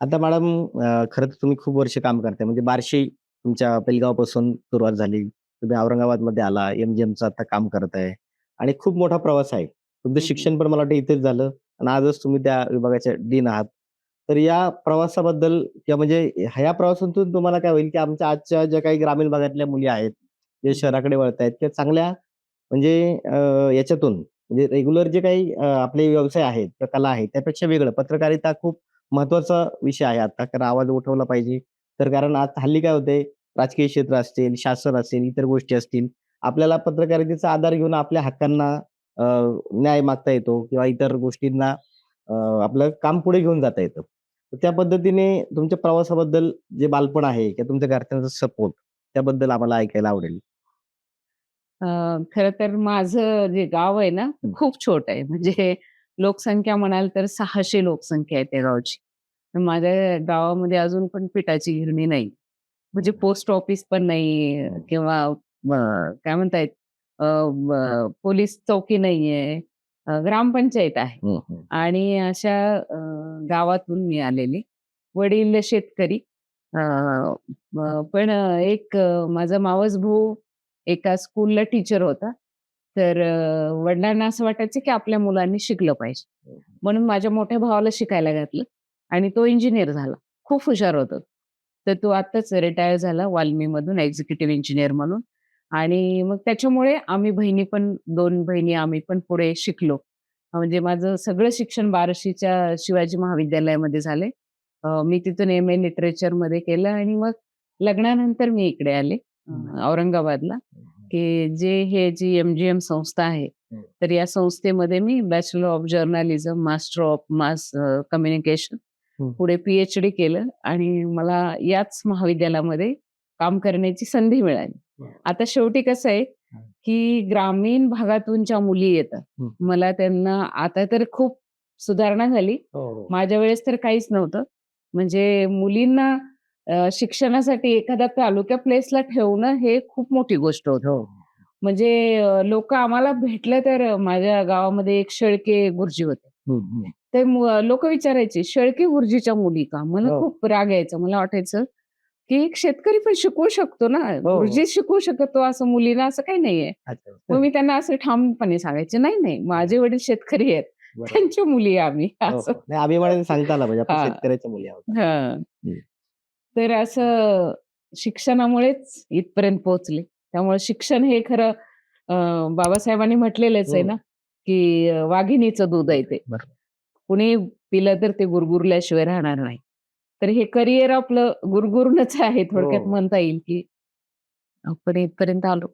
आता मॅडम खरं तर तुम्ही खूप वर्ष काम करताय. म्हणजे बार्शी तुमच्या पेलगावपासून सुरुवात झाली. तुम्ही औरंगाबादमध्ये आला, एम-जी-एमचं आता काम करताय आणि खूप मोठा प्रवास आहे. तुमचं हं, हं. शिक्षण पण मला वाटतं इथेच झालं आणि आजच तुम्ही त्या विभागाचे डीन आहात. तर या प्रवासाबद्दल किंवा म्हणजे ह्या प्रवासातून तुम्हाला काय होईल, की आमच्या आजच्या ज्या काही ग्रामीण भागातल्या मुली आहेत, जे हं, हं. शहराकडे वळतायत किंवा चांगल्या म्हणजे याच्यातून म्हणजे रेग्युलर जे काही आपले व्यवसाय आहेत किंवा कला आहे, त्यापेक्षा वेगळं पत्रकारिता खूप महत्त्वाचा विषय आहे आता. कारण आवाज उठवला पाहिजे. तर कारण आज हल्ली काय होतंय, राजकीय क्षेत्र असतील, शासन असेल, इतर गोष्टी असतील. आपल्याला पत्रकारितेचा आधार घेऊन आपल्या हक्कांना अ, न्याय मागता येतो किंवा इतर गोष्टींना आपलं काम पुढे घेऊन जाता येतं. तर त्या पद्धतीने तुमच्या प्रवासाबद्दल जे बालपण आहे किंवा तुमच्या घरच्यांचा सपोर्ट त्याबद्दल आम्हाला ऐकायला आवडेल. अ, खरं तर माझं जे गाव आहे ना, ते हं. खूप छोटं आहे. म्हणजे लोकसंख्या म्हणाल तर 600 लोकसंख्या आहे त्या गावची. तर माझ्या गावामध्ये अजून पण पिठाची गिरणी नाही. म्हणजे हं, पोस्ट ऑफिस पण नाही हं. किंवा काय म्हणता पोलीस चौकी नाहीये. ग्रामपंचायत आहे. हं, हं. आणि अशा गावातून मी आलेली. वडील शेतकरी. अ, पण माझा मावस भाऊ एका स्कूलला टीचर होता. तर वडिलांना असं वाटायचं की आपल्या मुलांनी शिकलं पाहिजे. हं, म्हणून माझ्या मोठ्या भावाला शिकायला घातलं आणि तो इंजिनिअर झाला. खूप हुशार होता. तर तो आत्ताच रिटायर झाला वाल्मीमधून एक्झिक्युटिव्ह इंजिनिअर म्हणून. आणि मग त्याच्यामुळे आम्ही बहिणी पण 2 बहिणी आम्ही पण पुढे शिकलो. म्हणजे माझं सगळं शिक्षण बार्शीच्या शिवाजी महाविद्यालयामध्ये झालंय. मी तिथून एम-ए लिटरेचरमध्ये केलं आणि मग लग्नानंतर मी इकडे आले हं. औरंगाबादला. हं, हं. जी एम-जी-एम संस्था आहे, हं. तर या संस्थेमध्ये मी bachelor of journalism, master of mass communication, हं. पुढे पी-एच-डी केलं आणि मला याच महाविद्यालयामध्ये काम करण्याची संधी मिळाली. हं. आता शेवटी कसं आहे, की ग्रामीण भागातून ज्या मुली येतात, हं. मला त्यांना आता तर खूप सुधारणा झाली. हो, हो. माझ्या वेळेस तर काहीच नव्हतं. म्हणजे मुलींना शिक्षणासाठी एखाद्या तालुका प्लेसला ठेवणं हे खूप मोठी गोष्ट होती. हो. म्हणजे आम्हाला भेटलं तर माझ्या गावामध्ये एक शेळके गुरुजी होते. हं, हं. ते विचारायचे, "शेळके गुरुजीच्या मुली का?" मला हो. खूप राग यायचा. मला वाटायचं, की एक शेतकरी पण शिकवू शकतो ना, हो, हो. गुरुजी शिकवू शकतो असं मुलीला असं काही नाहीये. अच्छा. मग मी त्यांना असं ठामपणे सांगायचे, "नाही, नाही, माझे वडील शेतकरी आहेत. बरोबर. त्यांच्या मुली आहे आम्ही." हो, असं. हो. नाही अभिमानाने सांगता आला पाहिजे आपण हां, शेतकऱ्याच्या मुली आहोत. हां. हं. तर असं शिक्षणामुळेच इथपर्यंत पोहोचले. त्यामुळे शिक्षण हे खरं अ, बाबासाहेबांनी म्हटलेलंच आहे हं. ना, की वाघिणीचं दूध आहे दूध आहे. ते. बरोबर. कुणी पिलं तर ते गुरगुरल्याशिवाय राहणार नाही. तर हे करियर आपलं गुरगुरूनच आहे हो. थोडक्यात म्हणता येईल, की आपण इथपर्यंत आलो.